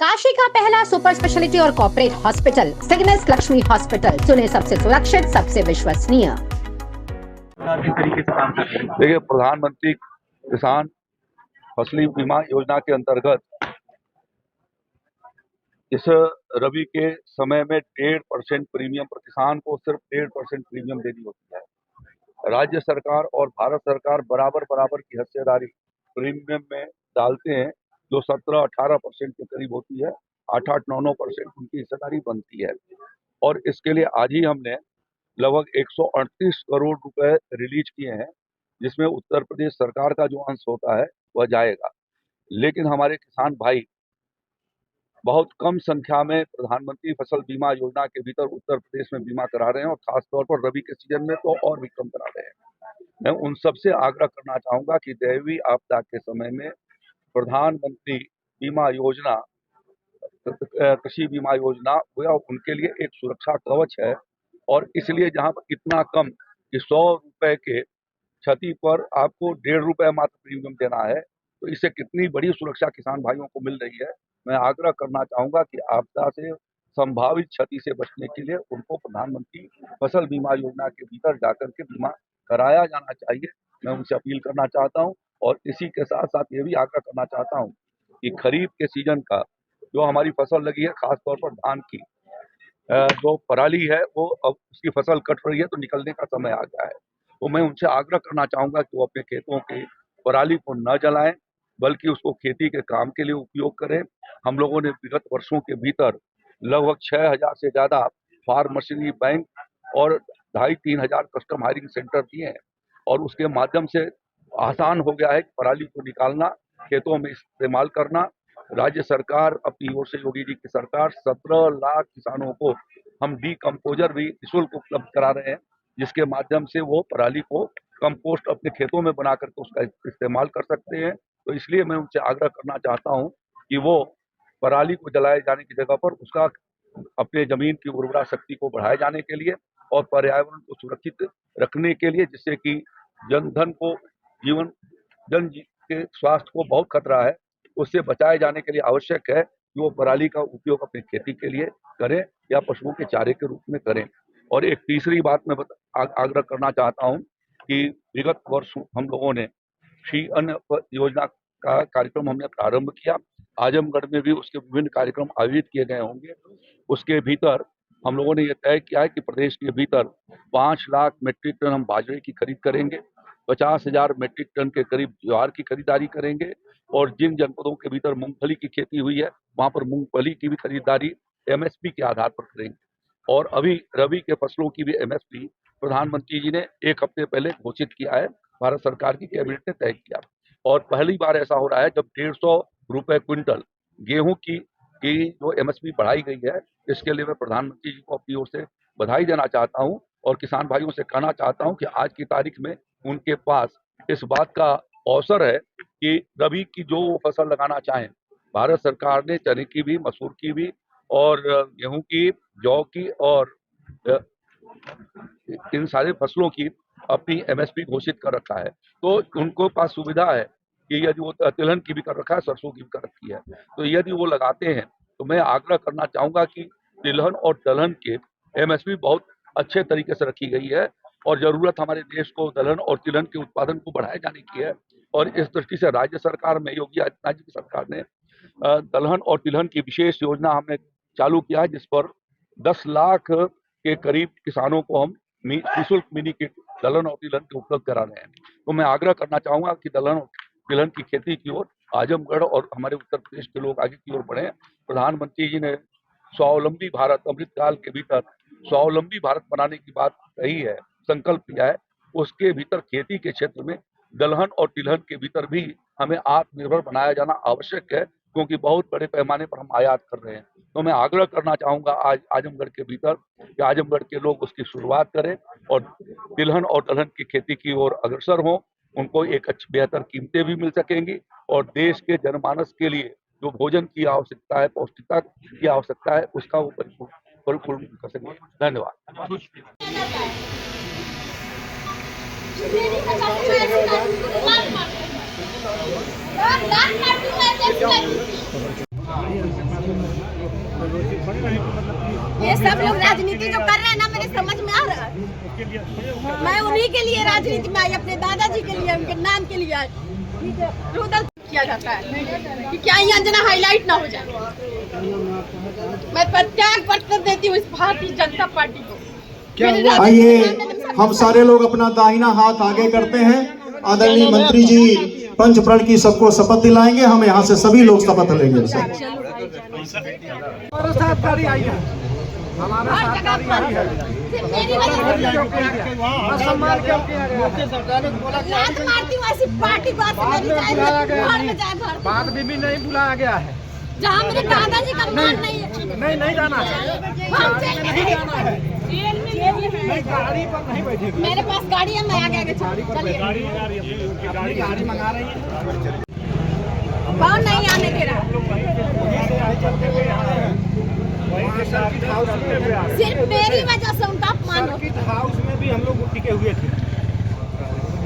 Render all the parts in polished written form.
काशी का पहला super speciality और कॉर्पोरेट हॉस्पिटल सिग्नेस लक्ष्मी हॉस्पिटल, सुने सबसे सुरक्षित, सबसे विश्वसनीय। किस तरीके से काम करते हैं? देखिए, प्रधानमंत्री किसान फसली बीमा योजना के अंतर्गत इस रबी के समय में 1.5% प्रीमियम पर किसान को सिर्फ 1.5% प्रीमियम देनी होती है। राज्य सरकार और भारत सरकार बराबर बराबर की हिस्सेदारी प्रीमियम में डालते हैं, जो 17-18% के करीब होती है। 8-9% उनकी हिस्सेदारी बनती है और इसके लिए आज ही हमने लगभग 138 करोड़ रुपए रिलीज किए हैं, जिसमें उत्तर प्रदेश सरकार का जो अंश होता है वह जाएगा। लेकिन हमारे किसान भाई बहुत कम संख्या में प्रधानमंत्री फसल बीमा योजना के भीतर उत्तर प्रदेश में बीमा करा रहे हैं और खासतौर पर रबी के सीजन में तो और भी कम करा रहे हैं। मैं उन सबसे आग्रह करना चाहूंगा कि दैवीय आपदा के समय में प्रधानमंत्री बीमा योजना, कृषि बीमा योजना वह उनके लिए एक सुरक्षा कवच है और इसलिए जहां पर इतना कम कि 100 रुपए के क्षति पर आपको 1.5 रुपए मात्र प्रीमियम देना है, तो इससे कितनी बड़ी सुरक्षा किसान भाइयों को मिल रही है। मैं आग्रह करना चाहूंगा कि आपदा से संभावित क्षति से बचने के लिए उनको प्रधानमंत्री फसल बीमा योजना के भीतर जाकर के बीमा कराया जाना चाहिए। मैं उनसे अपील करना चाहता हूं और इसी के साथ साथ ये भी आग्रह करना चाहता हूं कि खरीफ के सीजन का जो हमारी फसल लगी है, खासतौर पर धान की जो पराली है, वो अब उसकी फसल कट रही है तो निकलने का समय आ गया है। तो मैं उनसे आग्रह करना चाहूंगा कि वो अपने खेतों की पराली को न जलाएं, बल्कि उसको खेती के काम के लिए उपयोग करें। हम लोगों ने विगत वर्षों के भीतर लगभग 6,000 से ज्यादा फार्म मशीनरी बैंक और 2,500-3 हजार कस्टम हायरिंग सेंटर दिए हैं और उसके माध्यम से आसान हो गया है पराली को निकालना, खेतों में इस्तेमाल करना। राज्य सरकार अपनी ओर से, योगी जी की सरकार 17 लाख किसानों को हम डीकम्पोजर भी निःशुल्क उपलब्ध करा रहे हैं, जिसके माध्यम से वो पराली को कंपोस्ट अपने खेतों में बना करके उसका इस्तेमाल कर सकते हैं। तो इसलिए मैं उनसे आग्रह करना चाहता हूं कि वो पराली को जलाए जाने की जगह पर उसका अपने जमीन की उर्वरा शक्ति को बढ़ाए जाने के लिए और पर्यावरण को सुरक्षित रखने के लिए, जिससे कि जनधन को, जन के स्वास्थ्य को बहुत खतरा है, उससे बचाए जाने के लिए आवश्यक है कि वो पराली का उपयोग अपनी खेती के लिए करें या पशुओं के चारे के रूप में करें। और एक तीसरी बात मैं आग्रह करना चाहता हूं कि विगत वर्ष हम लोगों ने श्री अन्न योजना का कार्यक्रम हमने प्रारंभ किया। आजमगढ़ में भी उसके विभिन्न कार्यक्रम आयोजित किए गए होंगे। उसके भीतर हम लोगों ने यह तय किया है कि प्रदेश के भीतर 5 लाख मीट्रिक टन हम बाजरे की खरीद करेंगे, 50,000 मीट्रिक टन के करीब ज्वार की खरीदारी करेंगे और जिन जनपदों के भीतर मूंगफली की खेती हुई है वहां पर मूंगफली की भी खरीदारी एमएसपी के आधार पर करेंगे। और अभी रबी के फसलों की भी एमएसपी प्रधानमंत्री जी ने 1 हफ्ते पहले घोषित किया है, भारत सरकार की कैबिनेट ने तय किया और पहली बार ऐसा हो रहा है जब 150 रुपए क्विंटल गेहूं की जो एमएसपी बढ़ाई गई है। इसके लिए मैं प्रधानमंत्री जी को अपनी ओर से बधाई देना चाहता हूं और किसान भाइयों से कहना चाहता हूं कि आज की तारीख में उनके पास इस बात का अवसर है कि रबी की जो वो फसल लगाना चाहें, भारत सरकार ने चने की भी, मसूर की भी और गेहूं की, जौ की और इन सारे फसलों की अपनी एमएसपी घोषित कर रखा है। तो उनको पास सुविधा है कि यदि वो तिलहन की भी कर रखा है, सरसों की भी कर रखी है, तो यदि वो लगाते हैं तो मैं आग्रह करना चाहूंगा कि तिलहन और दलहन के एमएसपी बहुत अच्छे तरीके से रखी गई है और जरूरत हमारे देश को दलहन और तिलहन के उत्पादन को बढ़ाए जाने की है। और इस दृष्टि से राज्य सरकार में, योगी आदित्यनाथ जी की सरकार ने दलहन और तिलहन की विशेष योजना हमने चालू किया है, जिस पर 10 लाख के करीब किसानों को हम निःशुल्क मिनी किट दलहन और तिलहन के उपलब्ध करा रहे हैं। तो मैं आग्रह करना चाहूंगा कि दलहन और तिलहन की खेती की ओर आजमगढ़ और हमारे उत्तर प्रदेश के लोग आगे की ओर बढ़े। प्रधानमंत्री जी ने स्वावलंबी भारत, अमृतकाल के भीतर स्वावलंबी भारत बनाने की बात कही है, संकल्प किया है। उसके भीतर खेती के क्षेत्र में दलहन और तिलहन के भीतर भी हमें आत्मनिर्भर बनाया जाना आवश्यक है, क्योंकि बहुत बड़े पैमाने पर हम आयात कर रहे हैं। तो मैं आग्रह करना चाहूंगा आज आजमगढ़ के भीतर कि आजमगढ़ के लोग उसकी शुरुआत करें और तिलहन और दलहन की खेती की ओर अग्रसर हों। उनको एक अच्छी बेहतर कीमतें भी मिल सकेंगी और देश के जनमानस के लिए जो भोजन की आवश्यकता है, पौष्टिकता की आवश्यकता है, उसका वो परिपूर्ण कर सकेंगे। धन्यवाद। ये सब लोग राजनीति जो कर रहे हैं ना, मेरे समझ में आ रहा है। मैं उन्हीं के लिए राजनीति में आई, अपने दादाजी के लिए, उनके नाम के लिए आई। रुदल किया जाता है कि क्या ये अंजना हाईलाइट ना हो जाए। मैं प्रत्याग पत्र देती हूँ इस भारतीय जनता पार्टी को। आइए हम सारे लोग अपना दाहिना हाथ आगे करते हैं। आदरणीय मंत्री जी पंच प्रण की सबको शपथ दिलाएंगे। हम यहाँ से सभी लोग शपथ लेंगे। हमारे साथ गाड़ी आई है, हमारे साथ गाड़ी आई है। सम्मान क्यों किया गया? सरकार ने बोला पार्टी को बाद में भी नहीं बुलाया गया है। जहाँ मेरे दादाजी का मान नहीं है, नहीं जाना है, नहीं गाड़ी पर नहीं बैठे। मेरे पास गाड़ी है, मैं आगे चलिए। गाड़ी मंगा रही है, कौन नहीं आने दे रहा? सिर्फ मेरी वजह से उनका अपमान हो। हाउस में भी हम लोग टिके हुए थे,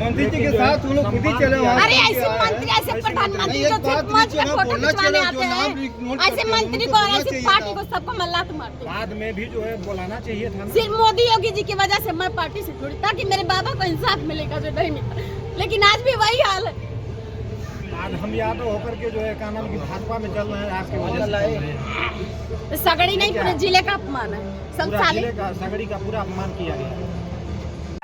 मंत्री जी के साथ हम लोग खुद ही चले वहाँ। अरे ऐसे मंत्री, ऐसे प्रधानमंत्री जो सिर्फ मंच पे फोटो खिंचवाने आते हैं, ऐसे मंत्री को और ऐसे पार्टी को सबको मल्लात मारते हैं। बाद में भी जो है बुलाना चाहिए था। सिर्फ मोदी योगी जी की वजह से मैं पार्टी से जुड़ी, ताकि मेरे बाबा को इंसाफ मिलेगा जो नहीं मिला। लेकिन आज भी वही हाल है। आज हम यादव होकर के जो है क्या नाम की भाजपा में चल रहे हैं, आज के वजह से सगड़ी नहीं, पूरे जिले का अपमान है। पूरा जिले का सगड़ी का पूरा अपमान किया गया।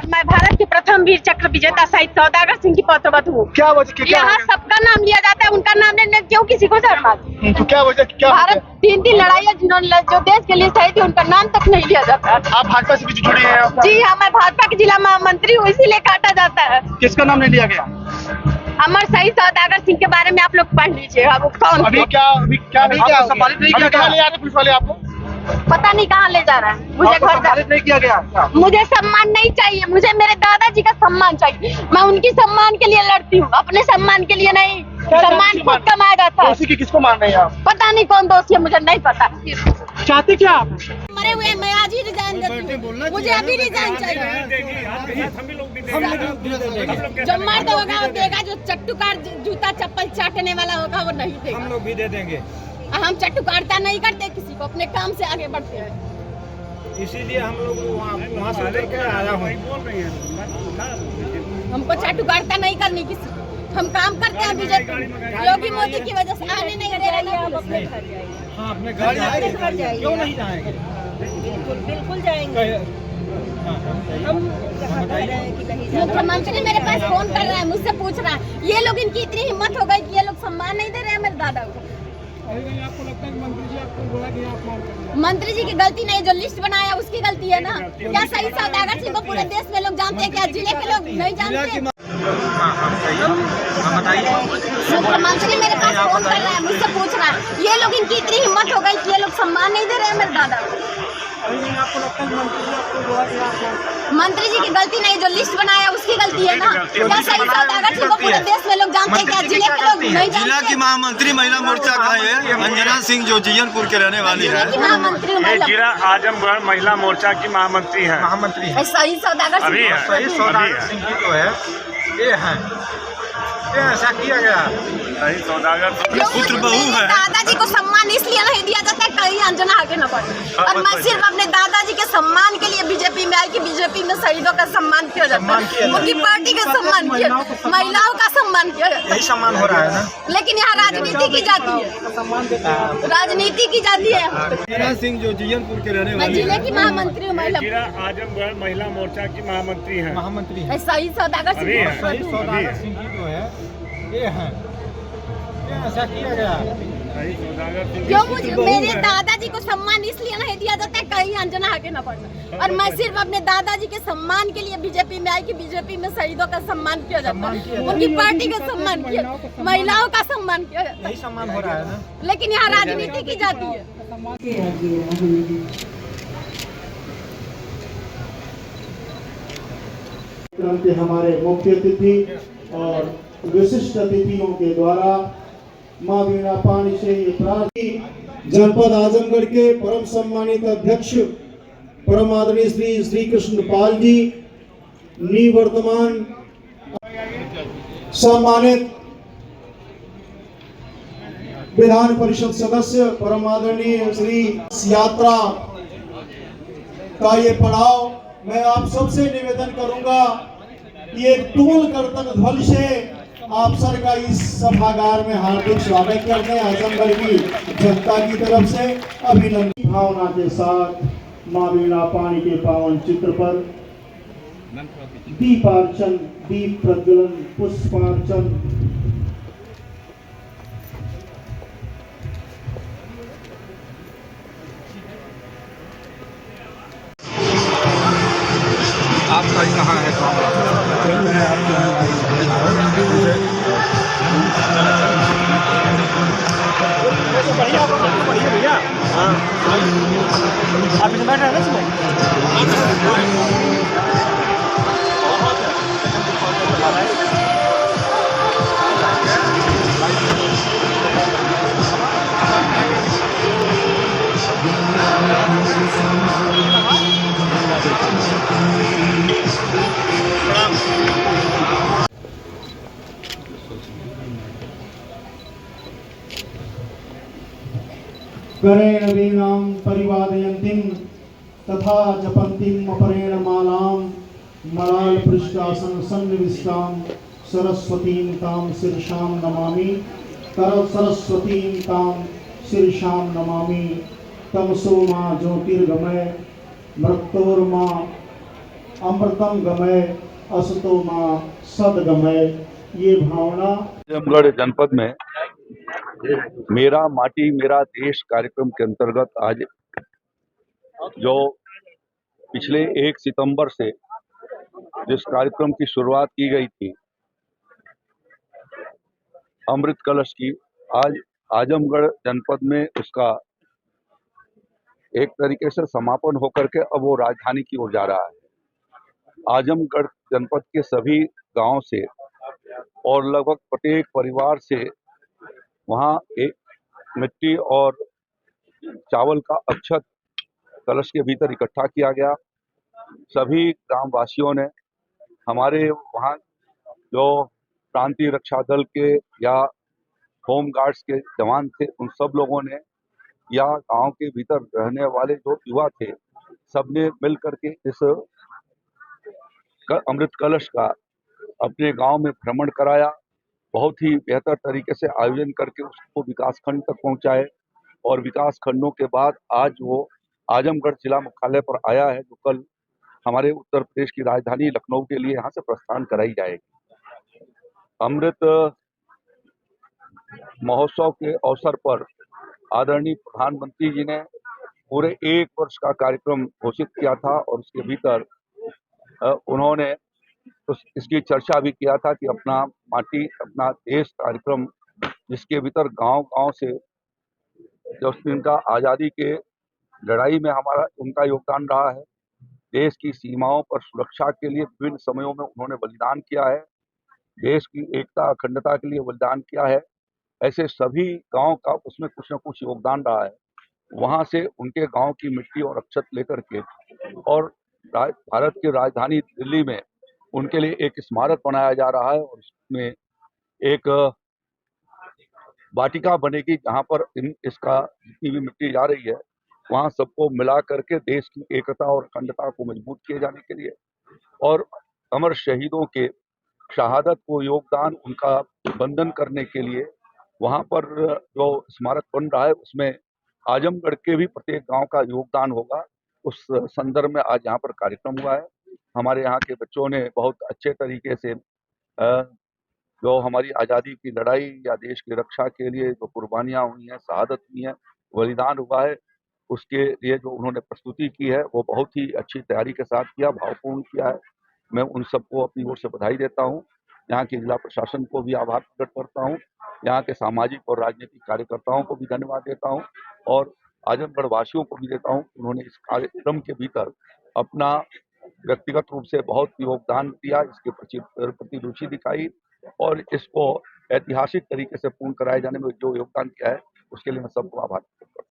मैं भारत के प्रथम वीर चक्र विजेता शहीद सौदागर सिंह की पौत्रवत हूँ। क्या वजह? यहाँ सबका नाम लिया जाता है, उनका नाम लेने में क्यों किसी को शर्म आती है? तो क्या वजह? क्या भारत 3 लड़ाइयाँ जिन्होंने जो देश के लिए शहीद थी, उनका नाम तक नहीं लिया जाता। आप भाजपा से भी जुड़े हैं? जी हाँ, मैं भाजपा की जिला महामंत्री हूँ, इसीलिए काटा जाता है। किसका नाम नहीं लिया गया? अमर शहीद सौदागर सिंह के बारे में आप लोग पढ़ लीजिए। अब कौन अभी क्या सम्मानित नहीं किया गया? ले आ रहे पुलिस वाले आपको? पता नहीं कहाँ ले जा रहा है। मुझे घर सम्मानित नहीं किया गया। मुझे सम्मान नहीं चाहिए, मुझे मेरे दादाजी का सम्मान चाहिए। मैं उनकी सम्मान के लिए लड़ती हूँ, अपने सम्मान के लिए नहीं। सम्मान खुद कमाया जाता है। दोषी की किसको मान रहे हैं आप? पता नहीं कौन दोषी है, मुझे नहीं पता। चाहते क्या आप? मरे हुए मैं आज ही रिजाइन देती हूँ, मुझे अभी रिजाइन चाहिए। जो मर्द होगा वो देगा, जो चट्टूकार जूता चप्पल चाटने वाला होगा वो नहीं देगा। हम लोग भी दे देंगे। हम चट्टूकारता नहीं करते किसी को, अपने काम से आगे बढ़ते हैं। इसीलिए हम लोग वहाँ से उतर के आया हूँ। हमको चट्टूकारता नहीं करनी किसी को, हम काम करते हैं। बीजेपी योगी मोदी की वजह से आने नहीं दे रही है। हम अपने घर जाएंगे। हाँ, अपने घर जाएंगे। क्यों नहीं जाएंगे? बिल्कुल जाएंगे। मुख्यमंत्री मेरे पास फोन कर रहा है, मुझसे पूछ रहा है, ये लोग इनकी इतनी हिम्मत हो गई कि ये लोग सम्मान नहीं दे रहे हैं मेरे दादा को। आपको लगता है कि मंत्री जी आपको बोला कि आप मंत्री जी की गलती नहीं, जो लिस्ट बनाया उसकी गलती है ना। क्या शहीद सौदागर सिंह को पूरे देश में लोग जानते हैं, क्या जिले के लोग नहीं जानते? मुख्यमंत्री मेरे पास फोन कर रहा है, मुझसे पूछ रहा है, ये लोग इनकी इतनी हिम्मत हो गई कि ये लोग सम्मान नहीं दे रहे हैं मेरे दादा को। आपको लगता है कि मंत्री जी आपको बोला कि आप मंत्री जी की गलती नहीं, जो लिस्ट बनाया उसकी गलती है ना। क्या शहीद सौदागर सिंह को पूरे देश में लोग जानते हैं, क्या जिले के लोग नहीं जानते? जिला की महामंत्री महिला मोर्चा का है अंजना सिंह, जो जियनपुर के रहने वाली है। महामंत्री जिला आजमगढ़ महिला मोर्चा की महामंत्री है। महामंत्री हैं। शहीद सौदागर अभी सिंह है। शहीद सौदागर सिंह जी जो है ये हैं, ये ऐसा किया गया। शहीद सौदागर पुत्र बहू है। दादाजी को सम्मान इसलिए नहीं दिया जाता है कहीं अंजना आगे न बढ़े। और मैं सिर्फ अपने दादाजी के सम्मान के लिए बीजेपी में आई कि बीजेपी में शहीदों का सम्मान किया जाता है, उनकी पार्टी का सम्मान किया, महिलाओं का सम्मान किया जाता है। यही सम्मान हो रहा है ना। लेकिन यहाँ राजनीति की जाती है, राजनीति की जाती है। अंजना सिंह जो जियनपुर के रहने मैं वाली जिले की महामंत्री हूँ, महिला जिला आजमगढ़ महिला मोर्चा की महामंत्री है। महामंत्री हैं। शहीद सौदागर अभी है। सिंह शहीद सौदागर सिंह जी जो है ये हैं, ये ऐसा किया गया। शहीद सौदागर सिंह क्यों मुझे मेरे दादाजी को सम्मान इसलिए नहीं दिया जाता है कहीं अंजना आगे न बढ़े। और मैं सिर्फ अपने दादाजी के सम्मान के लिए बीजेपी में आई कि बीजेपी में शहीदों का सम्मान किया जाता है, उनकी पार्टी का सम्मान किया, महिलाओं का सम्मान किया जाता है। यही सम्मान हो रहा है ना। लेकिन यहाँ राजनीति की जाती है। के हमारे मुख्य अतिथि और विशिष्ट अतिथियों के द्वारा मां वीणा पानी से ये प्रार्थना जनपद आजमगढ़ के परम सम्मानित अध्यक्ष परम आदरणीय श्री कृष्ण पाल जी, निवर्तमान सम्मानित विधान परिषद सदस्य परम आदरणीय श्री यात्रा का ये पड़ाव, मैं आप सबसे निवेदन करूंगा कि एक टोल कर्तन ध्वनि से आप सर का इस सभागार में हार्दिक स्वागत करते हैं। आजमगढ़ की जनता की तरफ से अभिनंदन भावना के साथ मां वीणा पानी के पावन चित्र पर दीपार्चन, दीप प्रज्वलन, पुष्पार्चन आपका कहाँ है भैया आप इसमें बैठ रहे हैं करेण वीणां परिवादयन्तीं तथा जपन्तीं अपरेण मालां मलाल पृष्ठासन सन्निविष्टां सरस्वतीं तां शीर्षां नमामि। सरस्वतीं तां शीर्षां नमामि। तमसो मां ज्योतिर्गमय मृत्योर्मा अमृतम गमय असतो मां सद्गमय। ये भावना आजमगढ़ जनपद में मेरा माटी मेरा देश कार्यक्रम के अंतर्गत आज जो पिछले 1 सितंबर से जिस कार्यक्रम की शुरुआत की गई थी अमृत कलश की, आज आजमगढ़ जनपद में उसका एक तरीके से समापन होकर के अब वो राजधानी की ओर जा रहा है। आजमगढ़ जनपद के सभी गांव से और लगभग प्रत्येक परिवार से वहाँ एक मिट्टी और चावल का अक्षत कलश के भीतर इकट्ठा किया गया। सभी ग्रामवासियों ने, हमारे वहाँ जो प्रांतीय रक्षा दल के या होम गार्ड्स के जवान थे, उन सब लोगों ने या गांव के भीतर रहने वाले जो युवा थे, सबने मिल करके इस अमृत कलश का अपने गांव में भ्रमण कराया। बहुत ही बेहतर तरीके से आयोजन करके उसको विकास खंड तक पहुंचाए और विकास खंडों के बाद आज वो आजमगढ़ जिला मुख्यालय पर आया है, जो कल हमारे उत्तर प्रदेश की राजधानी लखनऊ के लिए यहाँ से प्रस्थान कराई जाएगी। अमृत महोत्सव के अवसर पर आदरणीय प्रधानमंत्री जी ने पूरे 1 वर्ष का कार्यक्रम घोषित किया था और उसके भीतर उन्होंने तो इसकी चर्चा भी किया था कि अपना माटी अपना देश कार्यक्रम, जिसके भीतर गांव-गांव से जो इनका आज़ादी के लड़ाई में हमारा उनका योगदान रहा है, देश की सीमाओं पर सुरक्षा के लिए विभिन्न समयों में उन्होंने बलिदान किया है, देश की एकता अखंडता के लिए बलिदान किया है, ऐसे सभी गांव का उसमें कुछ न कुछ योगदान रहा है। वहां से उनके गांव की मिट्टी और अक्षत लेकर के और भारत की राजधानी दिल्ली में उनके लिए एक स्मारक बनाया जा रहा है और उसमें एक वाटिका बनेगी जहां पर इसका जितनी भी मिट्टी जा रही है वहां सबको मिला करके देश की एकता और अखंडता को मजबूत किए जाने के लिए और अमर शहीदों के शहादत को योगदान उनका बंधन करने के लिए वहां पर जो स्मारक बन रहा है उसमें आजमगढ़ के भी प्रत्येक गांव का योगदान होगा। उस संदर्भ में आज यहाँ पर कार्यक्रम हुआ है। हमारे यहाँ के बच्चों ने बहुत अच्छे तरीके से जो हमारी आज़ादी की लड़ाई या देश की रक्षा के लिए जो कुर्बानियाँ हुई हैं, शहादत हुई हैं, बलिदान हुआ है, उसके लिए जो उन्होंने प्रस्तुति की है वो बहुत ही अच्छी तैयारी के साथ किया, भावपूर्ण किया है। मैं उन सबको अपनी ओर से बधाई देता हूँ। यहाँ के जिला प्रशासन को भी आभार प्रकट करता हूँ, यहाँ के सामाजिक और राजनीतिक कार्यकर्ताओं को भी धन्यवाद देता हूँ और आजमगढ़ वासियों को भी देता हूँ। उन्होंने इस कार्यक्रम के भीतर अपना व्यक्तिगत रूप से बहुत योगदान दिया, इसके प्रति रुचि दिखाई और इसको ऐतिहासिक तरीके से पूर्ण कराए जाने में जो योगदान किया है उसके लिए मैं सबको आभार प्रकट करता हूँ।